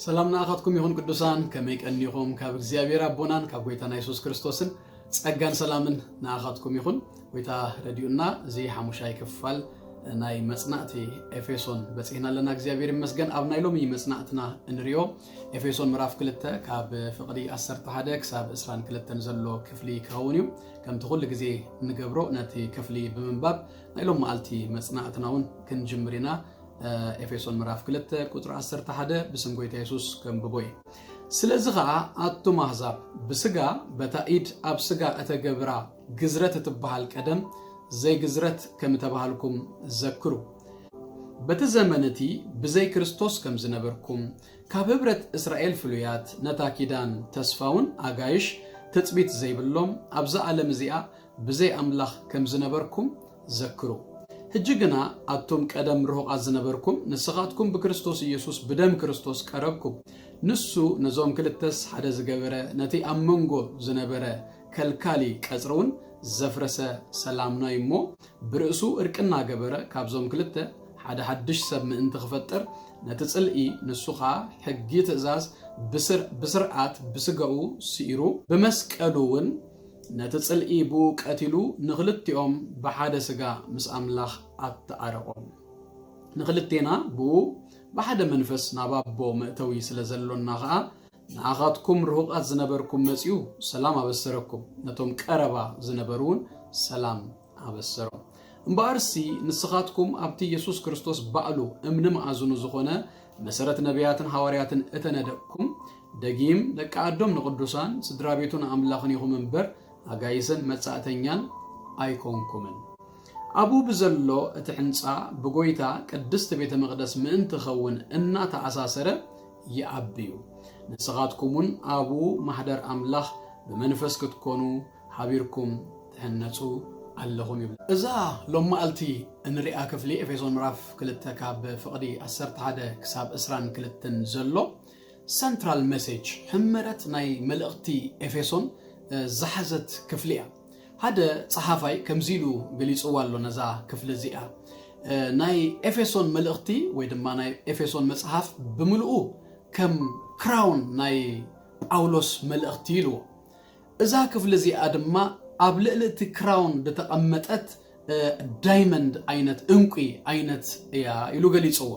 سلامنا أخذكم يهون قدوسان كميك أنيهم كاب إغزيابير أبونان كاب ويتانا يسوس كريستوسن تسقان سلامن نأخذكم يهون ويتا راديونا زي حموشاي كفال ناي مصنعتي ኤፌሶን بصينا لنا إغزيابير مسجن أبنا يلومي مصنعتنا انريو ኤፌሶን مراف كلتا كاب فقدي 11 كساب 22 زلو كفلي كاونيو كم تقول غزي نغبرو ناتي كفلي بمنباب نايلوم مالتي مصنعتناون كنجمرينا ኤፌሶን مراف كلتا قطر 11 بسم غويتا يسوس كم ببوي سلازغا اتوم احزاب بسغا بتايد ابسغا اتغبرا غزرت تبحال قدم زي غزرت كم تبحالكم ذكروا بتزمنتي بزي كريستوس كم زنبركم كاببرت اسرائيل فلويات نتاكيدان تسفاون اغايش تثبيت زي بلوم ابزا عالم زيا بزي املاح كم زنبركم ذكروا هجيغنا اتوم قدم روح ازنبركم نسخاتكم بكريستوس يسوس بدم كريستوس قربكم نسو نزوم كلتس حدا زغبره نتي امنغو زنبره كلكالي قصرون زفرسه سلامنا يمو برئسو ارقنا غبره كابزوم كلته حدا حدش سب من تخفطر نتصلئي نسوخا حجي تزاز بسرعات بسغاو سيرو بمسقلون نتصلئي بو قتلو نخلتيوم بحدا سغا مس املاح اتعرقوم نخلتينا بو بحدا منفس نابابو متوي سلازلونا غا ناغاتكم روقات زنبركم مسيو سلام ابسركم نتوم قربا زنبرون سلام ابسرو امبارسي نسخاتكم ابتي يسوس كريستوس بعلو امنم ازونو زخونه مسرت نبياتن حوارياتن اتندقكم دقيم دقادوم نقدوسان سدرابيتون املاخن يخو منبر اغايسن مصاتኛን አይኮንኩምን አቡ በዘሎ እትሕንጻ በጎይታ ቅድስት ቤተ መቅደስ ምን ተኸውን እና ተአሳሰረ ይአብዩ ንስኻትኩሙን አቡ ማህደር አምላኽ በመንፈስ ክትኮኑ ሐቢርኩም ተህነጹ አለሁም ይብል እዛ ሎማልቲ እንሪአ ክፍሊ ኤፌሶን ምዕራፍ 2 ካብ ፍቅዲ 11 ክሳብ 22 ዘሎ ሰንትራል ሜሴጅ ሕመረት ናይ መልእኽቲ ኤፌሶን زحزت كفليا هذا صحافي كمزيلو غليصوا له نزا كفل زيا ناي ኤፌሶን መልእኽቲ ወይ ድማ ናይ ኤፌሶን መጽሐፍ በሙሉኡ ከም ክራውን ናይ ጳውሎስ መልእኽቲ ኢሉ እዛ ክፍል زيا ድማ ኣብ ልዕልቲ ክራውን ተቀመጠት ዳይመንድ አይነት እንቁ አይነት ያ ኢሉ ገሊጽዋ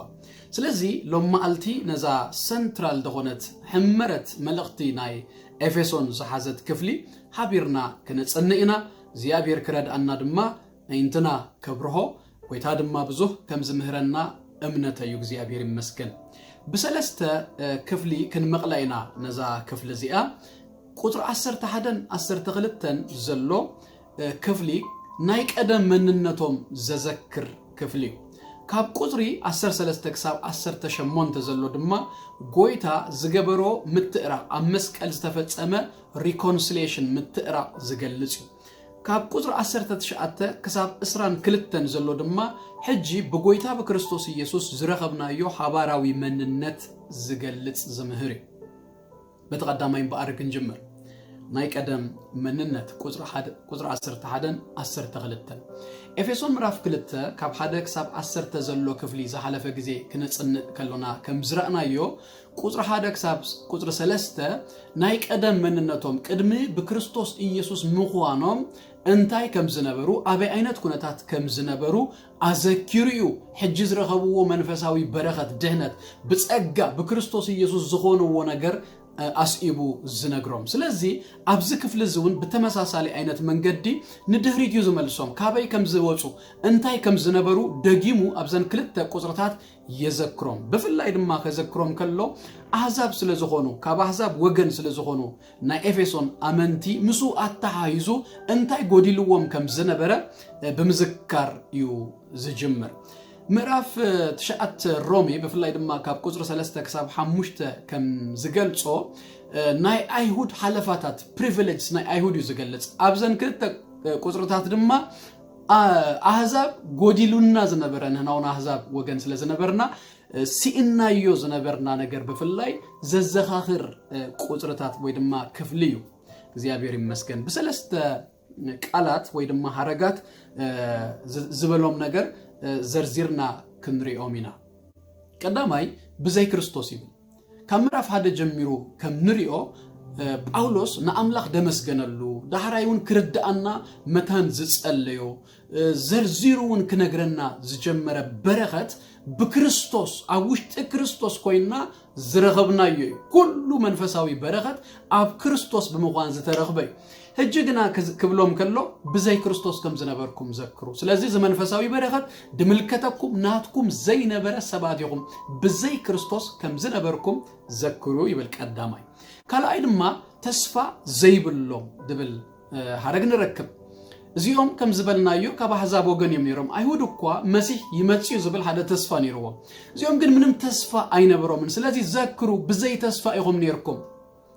ስለዚህ ሎማልቲ ነዛ ሰንትራል ደሆነት ሕመረት መልእኽቲ ናይ ኤፌሶን زحزت كفلي حبيرنا كنصنئنا زيابير كردأنا دما انتنا كبرهو ويتا دما بزوه كم زمهرنا امنته يو زيابير مسكن بسلسته كفلي كن مقلينا نزا كفل زيا قطر 10 تغلتن زلو كفلي نايك ادم مننتهم زذكر كفلي كاب قطري 10 كساب 10 تشمون تزلو دما ጎይታ ዝገበሮ ምትዕራ አመስቀል ዝተፈጸመ ሪኮንሲሊየሽን ምትዕራ ዝገልጽ ካብ ቁጥር 19 ከሳብ 22 ዘሎ ድማ ሕጂ በጎይታ በክርስቶስ ኢየሱስ ዝረኸብናዮ ሓባራዊ መንነት ዝገልጽ ዝምህር በተቀዳማይ በአርግ እንጀምር ናይ ቀደም መንነት ቁጥር 11 ኤፌሶን ምዕራፍ 2 ካብ 1 ክሳብ 10 ዘሎ ክፍሊ ዝሓለፈ ግዜ ክንጽንቅ ከሎና ከም ዝራእናዮ ቁጥር 1 ክሳብ ቁጥር 3 ናይ ቀደም መንነቶም ቅድሚ በክርስቶስ ኢየሱስ ምዃኖም እንታይ ከም ዝነበሩ አበይ አይነት ኩነታት ከም ዝነበሩ አዘኪርዩ ሕጂ ዝረኸብዎ መንፈሳዊ በረኸት ድህነት ብጸጋ በክርስቶስ ኢየሱስ ዝኾነዎ ነገር አስኢቡ ዝነግሮም ስለዚህ አብዝ ክፍል ዝውን በተመሳሳሊ አይነት መንገዲ ንድህሪቱ ዝመልሶም ካበይ ከም ዝወጹ እንታይ ከም ዝነበሩ ደጊሙ አብዘን ክልተ ቁጥርታት የዘክሮም በፍላይ ድማ ከዘክሮም ከሎ አሕዛብ ስለዝኾኑ ካብ አሕዛብ ወገን ስለዝኾኑ ናይ ኤፌሶን አመንቲ ምሱ አታሃይዙ እንታይ ጎዲልዎም ከም ዝነበረ በምዝካር እዩ ዝጅምር ምዕራፍ 9 ሮሜ በፍላይ ድማ ካብ ቁጥር 3 ክሳብ 5 ከም ዝገልጾ ናይ አይሁድ ሓለፋታት ፕሪቪሌጅስ ናይ አይሁድ ዝገልጽ አብዘን ክልተ ቁጥርታት ድማ አሕዛብ ጎዲሉና ዝነበረን ናውና አሕዛብ ወገን ስለዝነበርና ሲኢናዮ ዝነበርና ነገር በፍላይ ዘዘኻኽር ቁጥርታት ወይ ድማ ክፍልዩ እግዚአብሔር ይመስገን በሰለስተ ቃላት ወይ ድማ ሐረጋት ዝበሎም ነገር زرزيرنا كنريومينا قداماي بزي كريستوس يبل ከምዕራፍ 1 ጀሚሩ ከም ንሪኦ ጳውሎስ ንኣምላኽ ደመስገነሉ ዳሕራይውን ክርዳኣና መታን ዝጸለዮ ዘርዚሩውን ክነግረና ዝጀመረ በረኸት بكريستوس أوشت كريستوس كوينا زرغبنا يو كل منفساوي برغت أب كريستوس بمغان زترغبي هجينا كبلوم كلو بزي كريستوس كم زنبركم ذكروا سلازي زمن فساوي برغت دملكتكم ناتكم زي نبر السباديكم بزي كريستوس كم زنبركم ذكروا يبلك قدامي كلا ايدما تسفى زي بلوم دبل حرغن ركب زيوم كم زبلنا يو كاب حزاب وغن يمنيرم ايهود اكوا مسيح يمصيو زبل حدا تسفى نيرو زيوم ግን ምንም ተስፋ አይነበረውም ስለዚህ ዘክሩ በዘይ ተስፋ ይሁን ነርኩም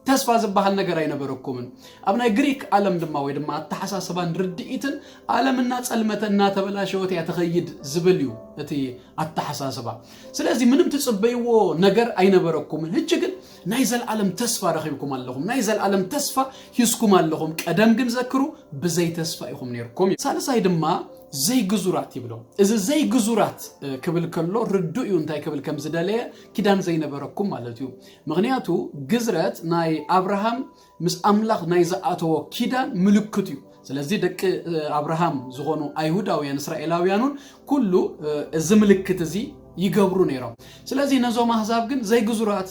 ተስፋ ዝበሃል ነገር አይነበረኩም አብናይ ግሪክ ዓለም ድማ ወይ ድማ አተሐሳሰባን ርድኢትን ዓለምና ጸልመተና ተበላሽወት ያተኸይድ ዝብልዩ እቲ አተሐሳሰባ ስለዚህ ምንም ትጽበይዎ ነገር አይነበረኩም ህጅ ግን ናይ ዘልዓለም ተስፋ ረኺብኩም ኣለኹም ናይ ዘልዓለም ተስፋ ሂስኩም ኣለኹም ቀደም ግን ዘክሩ በዘይ ተስፋ ይሁን ነርኩም ሳልሳይ ድማ زي جزورات يبلو إذا زي جزورات قبل كله ردوا ينتهي قبل كم زدالية كدان زي نبركم مالتيو مغنياتو جزرات ناي أبراهام مس أملاخ ناي زعاتو كدان ملكتيو سلازي دك أبراهام زغونو أيهوداويان إسرائيلاويانون كله زملكت زي يقبرون يرام سلازي نزو محزاب جن زي جزورات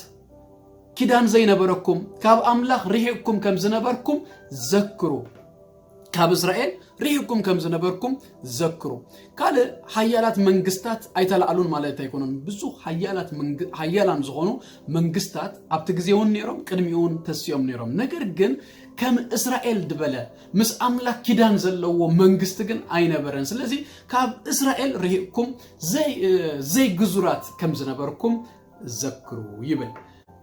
كدان زي نبركم كاب أملاخ ريحكم كم زنبركم ذكروا كاب إسرائيل ريحكم كم زنبركم ذكروا قال حيالات منغستات ايتلعلون مالتا يكونون بزو حيالان زغونو منغستات ابتغزيون نيروم قدميون تسيوم نيروم نگر گن كم اسرائيل دبله مس املاك كيدان زلو منغست گن اينبرن سلازي كاب اسرائيل ريحكم زي گزورات كم زنبركم ذكروا يبل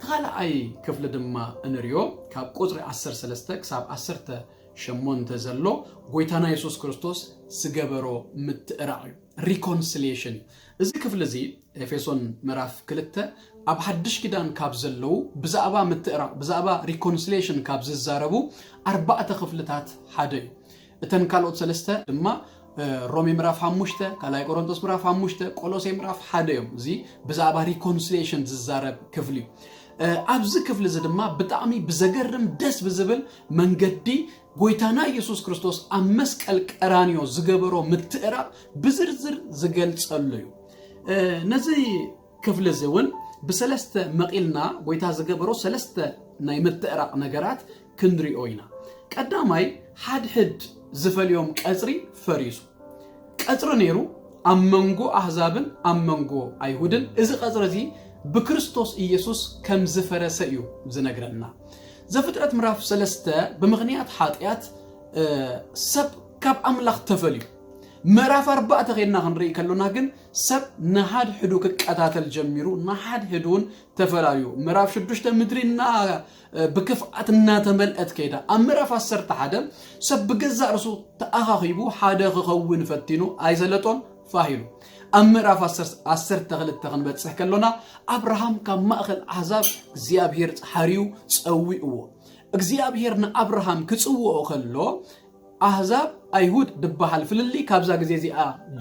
قال اي كفل دما انريو كاب قطر 10 3 كساب 10 شمون تزلو قويتانا يسوس كريستوس سجبرو متقرعي reconciliation إذا كيف لذي إفيسون مراف كلته أب حدش كدان كابزلو بزعبا متقرع بزعبا reconciliation كابز الزاربو 4 خفلتات حدي تنكالوت سلسته لما رومي مراف حموشته كالاي كورنثوس مراف حموشته كولوسي مراف حديهم زي بزعبا reconciliation ززارب كفلي أبز كفل زدما بتعمي بزجرم دس بزبل منجدي قويتانا يسوس كريستوس أمسكال كرانيو زجبرو متقرا بزرزر زجل تصليو نزي كفل زون بسلسته مقيلنا قويتا زجبرو سلسته ناي متقرا نجارات كندري اوينا قداماي حد زفل يوم قصري فريسو قصر نيرو امنغو احزابن امنغو ايهودن اذا قصرزي بكريستوس يسوس كم زفرسيو زنغرنا زفترات مراف سلسته بمغنيات حاطيات سب كاب املاخ تفلي مراف 4 تغيرنا غنري كلونا جن سب نهاد حدو كقتاتل جميرو نهاد حدون تفلايو مراف شدشته مدرينا بكفاتنا تملأت كيدا امراف 10 حدا سب بجزا رسو تاخاخيبو حدا خون فتينو ايزلطون فاهيلو امراف 10 تغلت تغنبت سحكلونا ابراهام كان ماخذ احزاب እግዚአብሔር حريو صويو እግዚአብሔር ابراهام كصوو خلو احزاب ايهود دبحال فللي كابزا غزي زي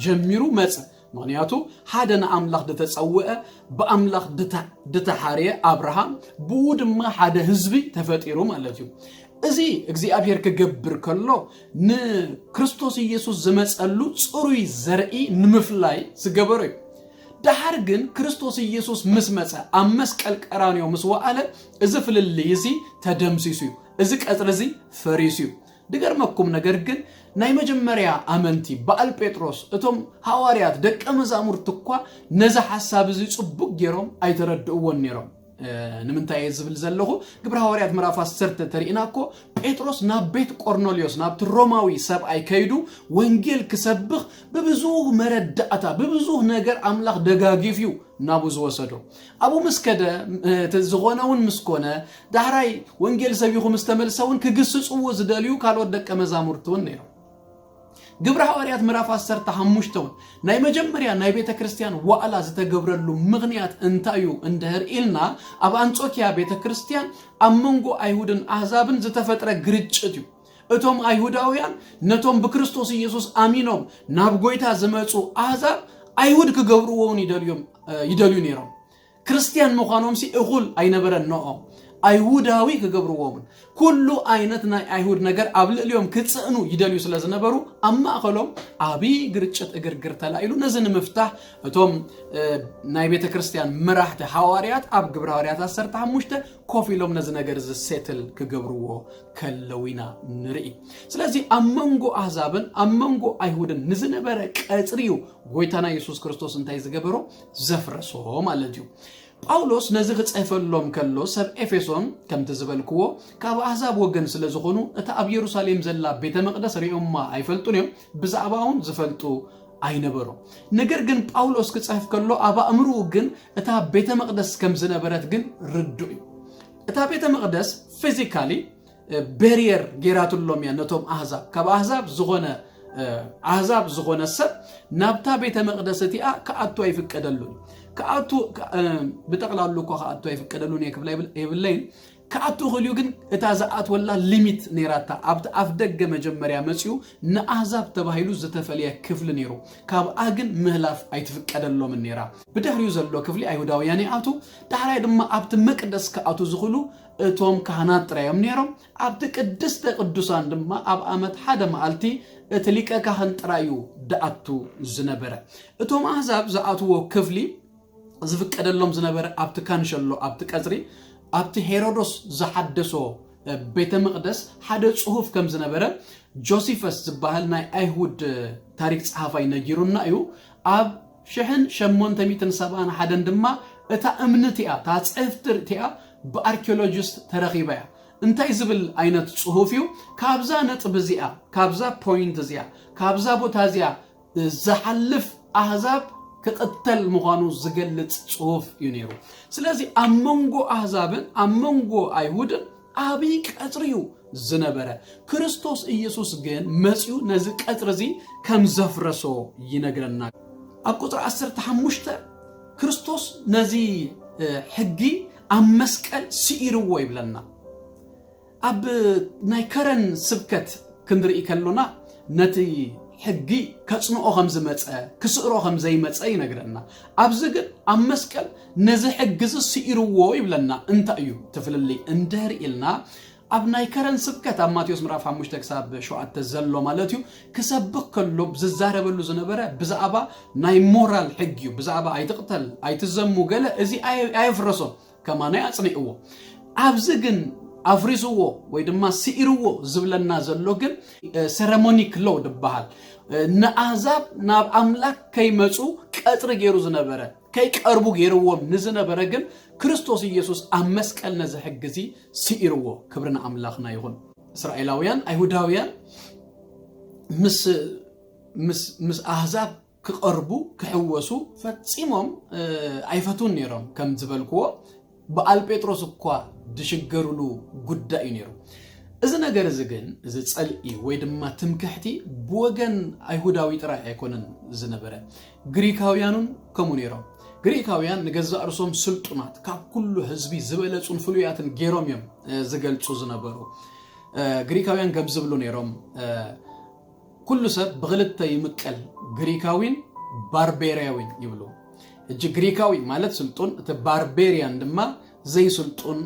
جميرو مص مغنياتو حدنا املاخ دتصوئ باملاخ دتحاريه ابراهام بودما حدا حزبي تفطيرو مالتيو ازي እግዚአብሔር كغبر كلو ن ክርስቶስ ኢየሱስ ዘመጸሉ ጽሩይ ዘርኢ ንምፍላይ ዝገበረዩ ዳሃር ግን ክርስቶስ ኢየሱስ ምስመጸ አመስቀል ቀራኒዮ ምስዋአለ እዚ ፍልል ይዚ ተደምሲሱ እዚ ቀጽረዚ ፈሪሱ ድገርመኩም ነገር ግን ናይ መጀመሪያ አመንቲ በአል ጴጥሮስ እቶም ሐዋርያት ደቀ መዛሙርት እኳ ነዛ ሐሳብ እዚ ጽቡቅ ጌሮም አይተረድኡዎን ነሮም نمنتاي يزبل زلخو قبر هوريات مراف 10 تريناكو بيتروس نا بيت قرنوليوس نا روماوي سب اي كيدو وانجيل كسبخ ببزوه مرداتا ببزوه نجر املاخ دغاغيفيو نابوز وسدو ابو مسكده تزغوناون مسكونه دحراي وانجيل سبيخو مستملسون كغسصو زداليو كالو دقه مزامورتون نيرو قبر هوريات مراف 10 تحمشتون ناي مجمريا ناي بيت كريستيان والا زتغبرلو مغنيات انتايو اندهر إلنا اب انطوكيا بيت كريستيان امنغو ايهودن احزابن زتفطره غرچتيو اتوم ايهوداويان نتوم بكريستوس يسوس امينوم ناب غويتا زمصو احزاب ايهود كغبروون يدليو نيرو ክርስቲያን ምዃኖም ሲ እኹል ኣይነበረን ነኦ አይሁዳዊ ክገብርዎም ኩሉ አይነት ናይ አይሁድ ነገር አብልልዮም ክጽእኑ ይደልዩ ስለዝነበሩ አማኸሎም አቢ ግርጭት እግርግር ተላይሉ ነዝን መፍታህ እቶም ናይ ቤተ ክርስቲያን መራሕቲ ሐዋርያት አብ ግብረ ሐዋርያት 15 ኮፊሎም ነዝ ነገር ዘሴትል ክገብርዎ ከለዊና ንርኢ ስለዚህ አመንጎ አሕዛብን አመንጎ አይሁድን ንዝነበረ ቀጽሪዩ ጎይታና ኢየሱስ ክርስቶስ እንታይ ዝገበሮ ዘፍረሶ ማለት እዩ ጳውሎስ ነዚ ክጽፈሎም ከሎ ሰብ ኤፌሶን ከም ትዝበልክዎ ካብ አሕዛብ ወገን ስለዝኾኑ እታ ኣብ ኢየሩሳሌም ዘላ ቤተ መቅደስ ሪኦማ አይፈልጡን እዮም ብዛዕባውን ዝፈልጡ አይነበሩ ነገር ግን ጳውሎስ ክጽፍ ከሎ አባ እምሩ ግን እታ ቤተ መቅደስ ከም ዝነበረት ግን ርዱ እዩ እታ ቤተ መቅደስ ፊዚካሊ ባሪየር ጌራቱሎም ያነቶም አሕዛብ ካብ አሕዛብ ዝኾነ ሰብ ናብታ ቤተ መቅደስ እቲኣ ከኣቱ አይፍቀደሉን ከአቱ በጠቅላሉ ከአቱ አይፈቀደሉን የክብላ ይብለኝ ከአቱ ሆሊዩ ግን እታዛአት ወላ ሊሚት ኔራታ አብተ አፍደገ መጀመሪያ መጽዩ ነአሕዛብ ተባሂሉ ዘተፈልየ ክፍል ኔሩ ካብአ ግን ምህላፍ አይተፈቀደሎም ኔራ በደህሪው ዘሎ ክፍሊ አይሁዳውያን ያቱ ዳህራይ ድማ አብተ መቅደስ ከአቱ ዝኹሉ እቶም ካህናት ጥራዮም ኔሮም አብተ ቅድስተ ቅዱሳን ድማ አብ አመት ሓደ መዓልቲ እትሊቀ ካህን ጥራዩ ዳአቱ ዝነበረ እቶም አሕዛብ ዘአትዎ ክፍሊ ዝፍቀደሎም ዝነበረ አብቲ ካንሸሎ አብቲ ቀጽሪ አብቲ ሄሮዶስ ዘሐደሶ ቤተ መቅደስ ሓደ ጽሑፍ ከም ዝነበረ ጆሴፈስ ዝበሃል ናይ አይሁድ ታሪክ ጸሐፋይ ነጊሩና እዩ አብ 1871 ድማ እታ እምነትያ ታ ጽሕፍትያ በአርኪኦሎጂስት ተረኺባያ እንታይ ዝብል አይነት ጽሑፍ እዩ ካብዛ ነጥብ እዚኣ ካብዛ ፖይንት እዚኣ ካብዛ ቦታ እዚኣ ዘሐልፍ አሕዛብ ከቀተል መዃኑ ዝገልጽ ጽሑፍ ይነሩ ስለዚህ አመንጎ አሕዛብን አመንጎ አይሁድን አቢ ቀጽሪዩ ዝነበረ ክርስቶስ ኢየሱስ ግን መጽዩ ነዚ ቀጽርዚ ከም ዘፍረሶ ይነግረና ኣብ ቁጥር 15 ክርስቶስ ነዚ ሕጊ ኣብ መስቀል ሲኢርዎ ይብለና ኣብ ናይ ከረን ስብከት ክንርኢ ከሎና ነቲ ሕጊ ከጽንኦ ከም ዝመጸ ክስዕሮ ከም ዘይመጸ ይነግረና ኣብዚ ግን ኣብ መስቀል ነዚ ሕጊ ሲኢርዎ ይብለና እንታይ እዩ ተፍልልይ እንደርኢልና ኣብ ናይ ከረን ስብከት ኣብ ማቴዎስ ምዕራፍ 5 ክሳብ 7 ዘሎ ማለት እዩ ክሰብክ ከሎ ዝዛረበሉ ዝነበረ ብዛዕባ ናይ ሞራል ሕጊ ብዛዕባ ኣይትቅተል ኣይትዘሙ ገለ እዚ ኣይፍረሶ ከማናይ ኣጽኒዕዎ ኣብዚ ግን አፍሪስዎ ወይ ድማ ሲኢርዎ ዝብለና ዘሎ ግን ሴሬሞኒክ ሎው ድበሃል ነአሕዛብ ናብ አምላክ ከይመጹ ቀጽሪ ገይሩ ዝነበረ ከይቀርቡ ገይርዎም ንዝነበረ ግን ክርስቶስ ኢየሱስ ኣብ መስቀል ነዚ ሕግዚ ሲኢርዎ ክብርና አምላኽና ይኹን እስራኤላውያን አይሁዳውያን ምስ አሕዛብ ክቀርቡ ክሕወሱ ፈጺሞም አይፈቱን ነይሮም ከም ዝበልክዎ በአል ጴጥሮስ እኳ ድሽገሩሉ ጉዳይ ነይሩ እዚ ነገር እዚ ግን እዚ ጸልኢ ወይ ድማ ትምክሕቲ ብወገን አይሁዳዊ ጥራይ አይኮነን ዝነበረ ግሪካውያኑን ከምኡ ነይሮም ግሪካውያን ንገዛእ ርሶም ስልጡናት ካብ ኩሉ ህዝቢ ዝበለጹን ፍሉያትን ገይሮም እዮም ዝገልጹ ዝነበሩ ግሪካውያን ከም ዝብሉ ነይሮም ኩሉ ሰብ ብኽልተ ይምቀል ግሪካዊን ባርቤሪያዊን ይብሉ እጅ ግሪካዊ ማለት ስልጡን እቲ ባርቤሪያን ድማ ዘይስልጡን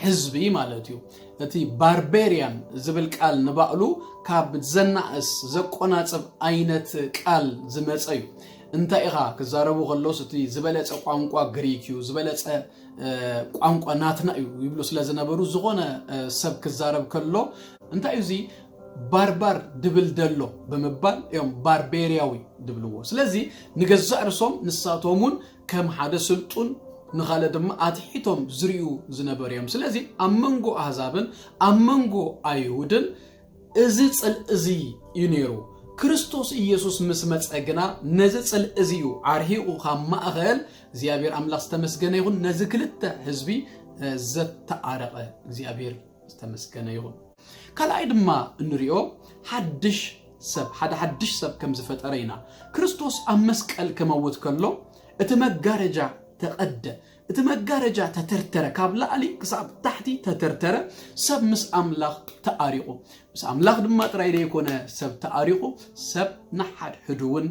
ህዝቢ ማለት እዩ እቲ ባርቤሪያን ዝብል ቃል ንባዕሉ ካብ ዘናእስ ዘቆናጽብ አይነት ቃል ዝመጸ እዩ እንታይ ኢኻ ክዛረቡ ከሎስ እቲ ዝበለጸ ቋንቋ ግሪክ እዩ ዝበለጸ ቋንቋ ናትና እዩ ይብሉ ስለዝነበሩ ዝኾነ ሰብ ክዛረብ ከሎ እንታይ እዚ ባርባር ድብል ደሎ በመባል እዮም ባርቤሪያዊ ድብልዎ ስለዚህ ንገዛእ ርሶም ንሳቶሙን ከም ሓደ ስልጡን ንኻለ ድማ ኣትሒቶም ዝርዩ ዝነበሩ እዮም ስለዚህ ኣብ መንጎ ኣሕዛብን ኣብ መንጎ አይሁድን እዚ ጽልእዚ እዩ ነይሩ ክርስቶስ ኢየሱስ ምስ መጸግና ነዚ ጽልእዚ እዩ ዓርሂቑ ካብ ማእኸል እግዚአብሔር ኣምላኽ ዝተመስገነ ይኹን ነዚ ክልተ ህዝቢ ዘተኣረቐ እግዚአብሔር ዝተመስገነ ይኹን ካልኣይ ድማ እንሪኦ ሓድሽ ሰብ ከም ዝፈጠረ ኢና ክርስቶስ ኣብ መስቀል ከመውት ከሎ እቲ መጋረጃ ተቀደ እቲ መጋረጃ ተተርተረ ካብ ላዕሊ ክሳብ ታሕቲ ተተርተረ ሰብ ምስ አምላኽ ተኣሪቑ ምስ አምላኽ ድማ ጥራይ ዘይኮነ ሰብ ተኣሪቑ ሰብ ንሓድ ህዱውን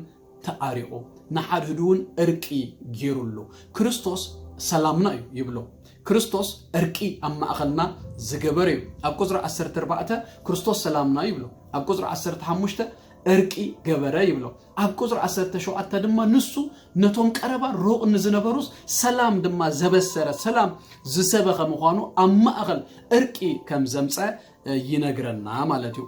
ተኣሪቑ ንሓድ ህዱውን እርቂ ገይሩሉ ክርስቶስ سلامنا يبلو كريستوس أركي أما أخلنا زجبريو أبقصر عسرت ربعته كريستوس سلامنا يبلو أبقصر عسرت حمشته أركي جبرا يبلو أبقصر عسرت شو أتدم نسو نتوم كربا روق نزنبروس سلام دم زبسرة سلام زسبخ مخانو أما أخل أركي كم زمسة ينقرنا مالتيو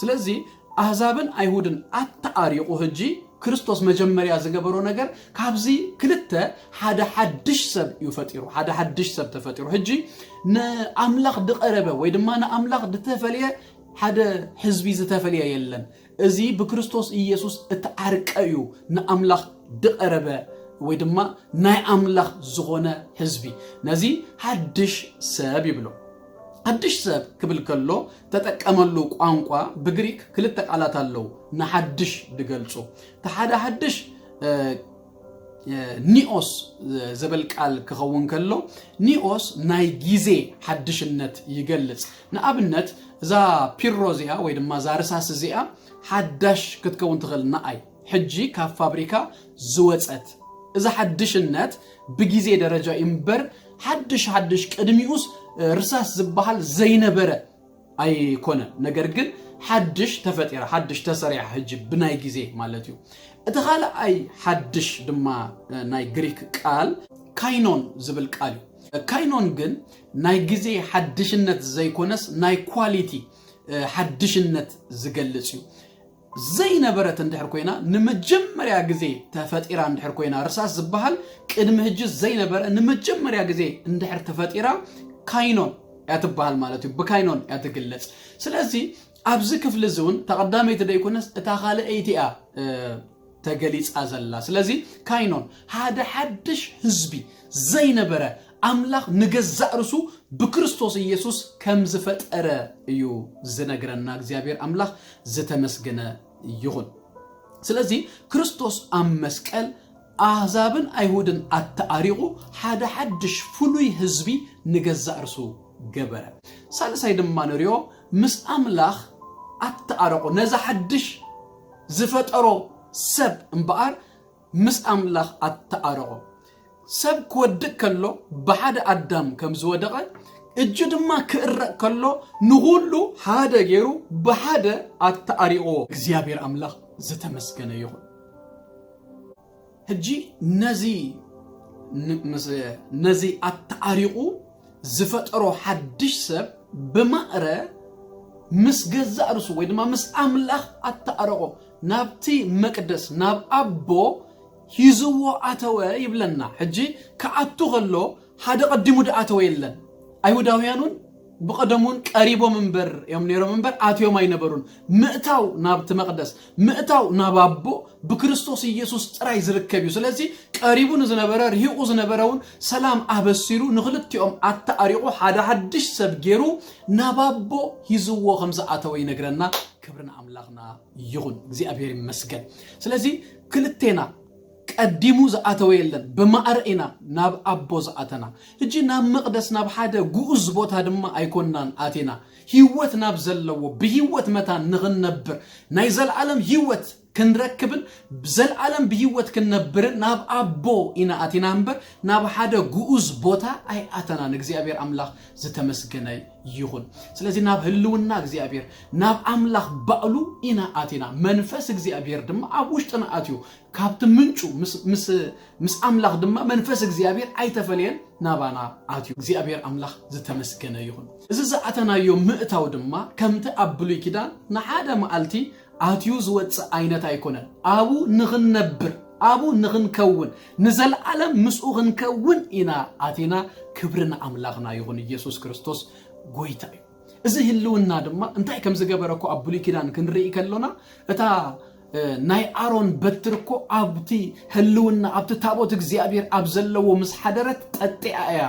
سلزي أحزابن أيهودن أتعاريقو هجي كريستوس مجمريا زغبرو نجر كابزي كلته حدا حدش سب يفطيرو حدا حدش سب تفطيرو هجي ن املاخ دقربه وي دما ن املاخ دتفليه حدا حزبي زتفليه يلن ازي بكريستوس يسوس اتعرقيو ن املاخ دقربه وي دما ناي املاخ زغونه حزبي نزي حدش سب يبلو حدش سب كبل كلو تتقملو قانقوا بغريك كلتا قالات አለው نحدش دغلصو تحدا حدش ኒኦስ ዘበል ቃል ከኸውን ከሎ ኒኦስ ናይ ጊዜ حدሽነት ይገልጽ ንኣብነት እዛ ፒሮዚያ ወይ ድማ ዛርሳስ እዚኣ حدሽ ክትከውን ትኽእል ንኣይ ሕጂ ካብ ፋብሪካ ዝወፀት እዛ حدሽነት ብጊዜ ደረጃ እምበር حدሽ ቅድሚኡስ ርሳስ ዝበሃል ዘይነበረ ኣይኮነ ነገር ግን حدش تفطيره حدش تسريع حج بناي غزي مالتيو اتخاله اي حدش دما ناي غريك قال كاينون زبل قال كاينون جن ناي غزي حدشنت زي كونس ناي كواليتي حدشنت زغلصيو زي نبرت اندحر كوينا نمجمريا غزي تفطيره اندحر كوينا رساس زبحال قدم حج زي نبر نمجمريا غزي اندحر تفطيره كاينون ياتبحال مالتيو بكاينون ياتغلص سلازي أبز كفل زون تقدامي تدايكونس اتاخال ايتيا تغليص ازلا سلازي كاينون هذا حدش حزبي زي نبره املاح نغزارسو بكريستوس يسوس كم زفطره يو زنغرنا እግዚአብሔር املاح زتمسغنه يهون سلازي كريستوس ام مسقل احزابن ايهودن اتعاريقو هذا حدش فلوي حزبي نغزارسو جبره سالساي دما نريو مس املاح أتعرقو نزا حدش زفترو سب انبقار مس أملاخ أتعرقو سب كودك كلو بحاد أدام كم زودغا اجد ما كرق كلو نغولو هادا جيرو بحاد أتعرقو زيابير أملاخ زتمسكن يغو هجي نزي أتعرقو زفترو حدش سب بمقرة مس جزارسو ويدما مس أملاخ أتعرقو نابتي مقدس ناب أبو يزوو أتوى يبلنا حجي كأتو غلو هذا قدمو دا أتوى يلن أيهوداويانون بقدمون قريبو منبر يوم نيرو منبر آتيو ما ينبرون مئتاو نابت مقدس مئتاو ناب أبو بكريستوس يسوس تراي زركبيو سلازي قريبو نزنبرا رهيقو زنبراون سلام أبسيرو نغلطيوم أتعرقو هذا حدش سبجيرو ناب أبو يزوو خمسة أتوى ينقرنا كبرنا أملاغنا يغن زي أبيري مسجد سلازي كلتينا قديمو زاتوي يلن بما ارئنا ناب ابو زاتنا اجي ناب مقدس ناب حدا غوز بوتا دما ايكونان اتينا هيوت ناب زلو بهيوت متى نغنبر نايزل عالم هيوت كنركبن بزل عالم بهيوت كنبر ناب ابو انا اتينا امبر ناب حدا غوز بوتا اي اتنا እግዚአብሔር አምላክ ዝተመስገነ ይሁን ስለዚህ ናብ ህልውና እግዚአብሔር ናብ አምላክ ባዕሉ ኢና አቲና መንፈስ እግዚአብሔር ድማ ኣብ ውሽጥና አትዩ ካብት ምንጩ ምስ አምላክ ድማ መንፈስ እግዚአብሔር አይተፈልየን ናባና አትዩ እግዚአብሔር አምላክ ዝተመስገነ ይሁን እዚ ዘአተናዮ ምእታው ድማ ከምተ አብሉ ይኪዳን ንሓደ ማልቲ አትዩ ዝወጽ አይነት አይኮነን አቡ ንግነብር አቡ ንግንከውን ንዘል ዓለም ምስኡን ከውን ኢና አቲና ክብርና አምላክና ይሁን ኢየሱስ ክርስቶስ ጎይታ እዚ ህልውና ድማ እንታይ ከም ዝገበረኮ አብሉ ይኪዳን ክንርኢ ከሎና እታ ናይ አሮን በትርኮ አብቲ ህልውና አብቲ ታቦት እግዚአብሔር አብዘለዎ ምስ ሓደረት ጠጥያ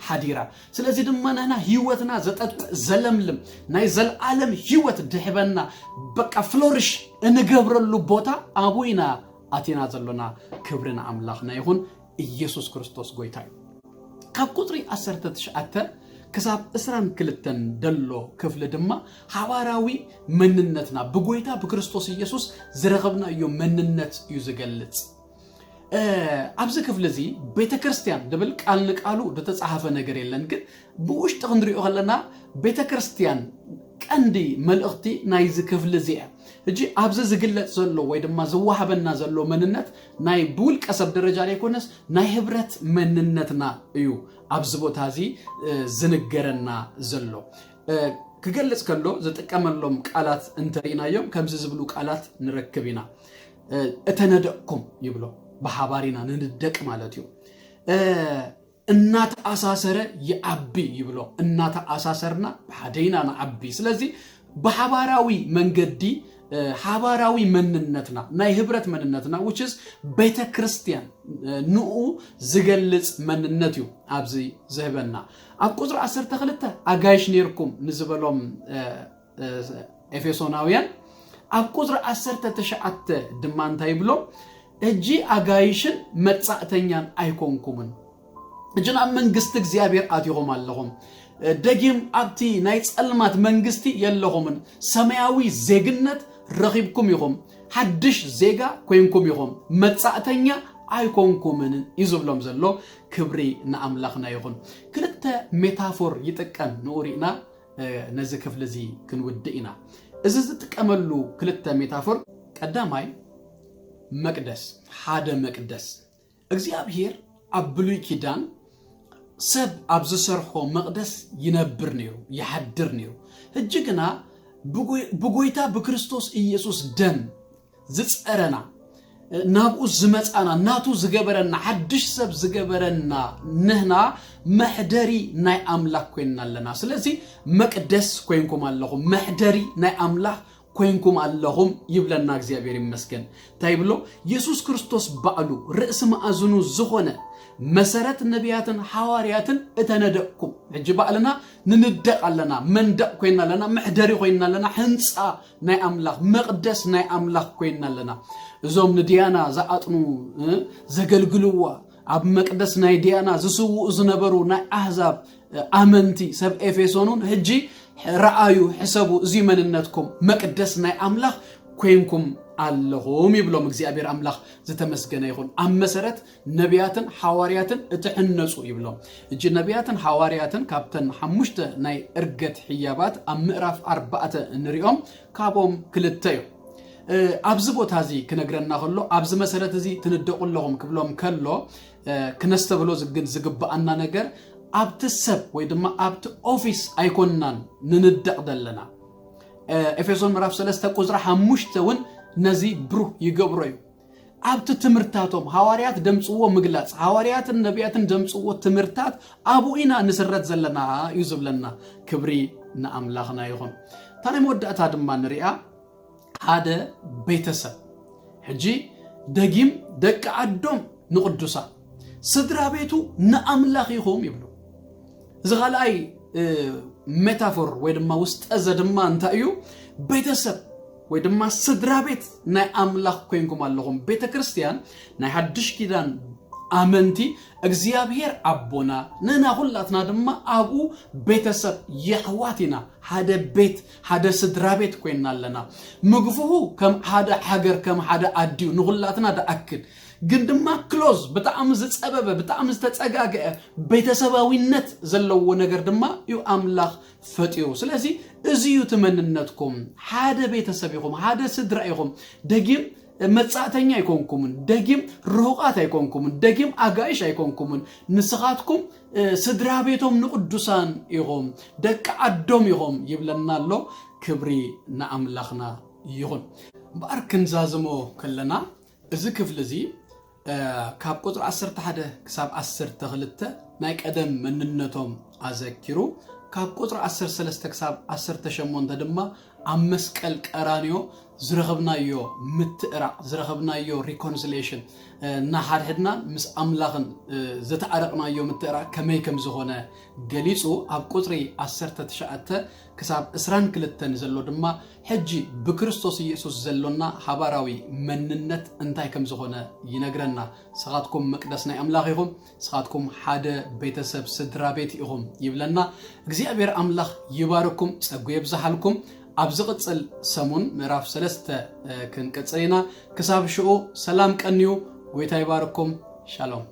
ሓዲራ ስለዚህ ድማ ነና ህይወትና ዘጠጥ ዘለምልም ናይ ዘለዓለም ህይወት ድሕበና በቃ ፍሎሪሽ እንገብረሉ ቦታ አቡይና አቲና ዘሎና ክብርና አምላክና ይሁን ኢየሱስ ክርስቶስ ጎይታ ካብ ቁጥሪ 19 كساب اسران كلتن دلو كفل دما حواراوي مننتنا بغويتا بكريستوس يسوس زرغبنا يوم مننت يزغلص ኣብዚ ክፍለ እዚ ቤተ ክርስቲያን ድብል ቃል ንቃሉ ዝተጻሓፈ ነገር የለን ግን ብውሽጢ ክንሪኦ ከለና ቤተ ክርስቲያን ቀንዲ መልእኽቲ ናይ ዝክፍለ እዚ እጂ ኣብዚ ዝግለጽ ዘሎ ወይ ድማ ዝዋሃበና ዘሎ መንነት ናይ ብውልቀ ሰብ ደረጃ ላይ ኮነስ ናይ ህብረት መንነትና እዩ ኣብዚ ቦታ እዚ ዝንገረና ዘሎ ክገልጽ ከሎ ዝጥቀመሎም ቃላት እንተሪናዮም ከምዚ ዝብሉ ቃላት ንረክብ ኢና እተነደቅኩም ይብሎ በሐባሪና ንንደቅ ማለት እዩ እናት አሳሰረ ይአቢ ይብሎ እናት አሳሰርና በሐደይና ናአቢ ስለዚህ በሐባራዊ መንገዲ ሐባራዊ መንነትና ናይ ህብረት መንነትና which is ቤተ ክርስቲያን ንኡ ዝገልጽ መንነት እዩ ኣብዚ ዝህበና ኣብ ቁጥር 12 አጋይሽ ነርኩም ንዝበሎም ኤፌሶናውያን ኣብ ቁጥር 19 ድማ እንታይ ብሎ እጂ አጋይሽን መጻእተኛን አይኮንኩምን እጅና መንግስት እግዚአብሔር አትይሆም አለሁም ደጊም አብቲ ናይ ጸልማት መንግስቲ የለሁምን ሰማያዊ ዜግነት ረኺብኩም ይሆም ሐድሽ ዜጋ ኮይንኩም ይሆም መጻእተኛ አይኮንኩምን ይዝብሎም ዘሎ ክብሪ ንአምላኽና ይሁን ክልተ ሜታፎር ይጥቀም ንኡሪና ነዚ ክፍል እዚ ክንውድኢና እዚ ዝጥቀመሉ ክልተ ሜታፎር ቀዳማይ መቅደስ ሓደ መቅደስ እግዚአብሔር አብሉይ ኪዳን ሰብ ኣብዚ ሰርሖ መቅደስ ይነብር ነይሩ ይሐድር ነይሩ እጅግና ብጎይታ በክርስቶስ ኢየሱስ ደም ዝጸረና ናብኡ ዝመጻና ናቱ ዝገበረና ሐድሽ ሰብ ዝገበረና ነህና መሕደሪ ናይ አምላክ ኮይናለና ስለዚህ መቅደስ ኮይንኩም ኣለኹም መሕደሪ ናይ አምላክ ኮይንኩም ኣለኹም ይብለና እግዚአብሔር ይመስገን ታይብሎ ኢየሱስ ክርስቶስ ባዕሉ ርእስ ማዕዝኑ ዝኾነ መሰረት ነቢያትን ሐዋርያትን እተነደቅኩም እጅ ባዕልና ንንደቅ ኣለና መንደቅ ኮይናለና መሕደሪ ኮይናለና ሕንጻ ናይ አምላክ መቅደስ ናይ አምላክ ኮይናለና እዞም ንዲያና ዘአጥኑ ዘገልግልዋ ኣብ መቅደስ ናይ ዲያና ዝስውኡ ዝነበሩ ናይ አሕዛብ አመንቲ ሰብ ኤፌሶኑን ሕጂ ረአዩ ሕሰቡ እዚ መንነትኩም መቅደስ ናይ አምላክ ኮይንኩም ኣለሁም ይብሎም እግዚአብሔር አምላክ ዝተመስገነ ይሁን ኣብ መሰረት ነቢያትን ሐዋርያትን እትሕነጹ ይብሎም እጂ ነቢያትን ሐዋርያትን ካብተን ሓሙሽተ ናይ እርገት ሕያባት ኣብ ምዕራፍ 4 እንሪኦም ካብኦም ክልተ እዩ ኣብዚ ቦታ እዚ ክነግረና ከሎ ኣብዚ መሰረት እዚ ትንደቁለኹም ክብሎም ከሎ ክነስተብሎ ዝግባአና ነገር ኣብቲ ሰብ ወይ ድማ ኣብቲ ኦፊስ ኣይኮንናን ንንደቅ ዘለና ኤፌሶን ምዕራፍ 3 ቁጥር 5 ውን ነዚ ብሩህ ይገብሮ እዩ ኣብቲ ትምርታቶም ሐዋርያት ደምጽዎ ምግላጽ ሐዋርያትን ነቢያትን ደምጽዎ ትምርታት አቡኢና ንስረት ዘለና እዩ ዝብለና ክብሪ ንአምላኽና ይሁን ታነ መወዳእታ ድማ ንሪኣ ሓደ ቤተሰብ ሕጂ ደጊም ደቂ አዶም ንቅዱሳ ስድራ ቤቱ ንአምላኽ ይሁን ይብሉ ዝኻላይ ሜታፎር ወይ ድማ ውስጥ ዘድማ እንታይ እዩ ቤተሰብ ወይ ድማ ስድራ ቤት ናይ አምላኽ ኮይንኩም ኣለኹም ቤተ ክርስቲያን ናይ ሐድሽ ኪዳን አመንቲ እግዚአብሔር አቦና ነና ሁላትና ድማ አቡ ቤተሰብ የሕዋቲና ሓደ ቤት ሓደ ስድራ ቤት ኮይናለና ምግፉሁ ከም ሓደ ሃገር ከም ሓደ አዲው ንሁላትና ደአክል ግን ድማ ክሎዝ በጣም ዝጸበበ በጣም ዝተጸጋገ ቤተሰባዊነት ዘለዎ ነገር ድማ ዩ አምላኽ ፈጥዩ ስለዚህ እዚዩ ትመንነትኩም ሓደ ቤተሰብ ይኹም ሓደ ስድራ ይኹም ደጊም መጻተኛ አይኮንኩምን ደጊም ሩቃት አይኮንኩምን ደጊም አጋይሽ አይኮንኩምን ንስኻትኩም ስድራ ቤቶም ንቅዱሳን ይኹም ደቂ አዶም ይኹም ይብለናሎ ክብሪ ንአምላኽና ይሁን ባርክንዛዝሞ ከለና እዚ ክፍል እዚ ካብ ቁጥር 11 ክሳብ 12 ናይ ቀደም መንነቶም አዘኪሩ ካብ ቁጥር 13 ክሳብ 18 ድማ ኣብ መስቀል ቀራንዮ ዝረኸብናዮ ምትእራቅ ዝረኸብናዮ ሪኮንሲሌሽን ናሓድሕድና ምስ አምላኽን ዝተዓረቅናዮ ምትእራቅ ከመይ ከም ዝኾነ ገሊጹ ኣብ ቁጥሪ 19 ክሳብ 22 ዘሎ ድማ ሕጂ ብክርስቶስ ኢየሱስ ዘሎና ሐባራዊ መንነት እንታይ ከም ዝኾነ ይነግረና ስኻትኩም መቅደስ ናይ አምላኽ ኢኹም ስኻትኩም ሓደ ቤተሰብ ስድራ ቤት ኢኹም ይብለና እግዚአብሔር አምላኽ ይባርኩም ጸጉ ይብዛሓልኩም ኣብዚ ቅጽል ሰሙን ምዕራፍ 3 ክንቀጽልና ክሳብ ሽኡ ሰላም ቀንዩ ጎይታ ይባርኩም ሻሎም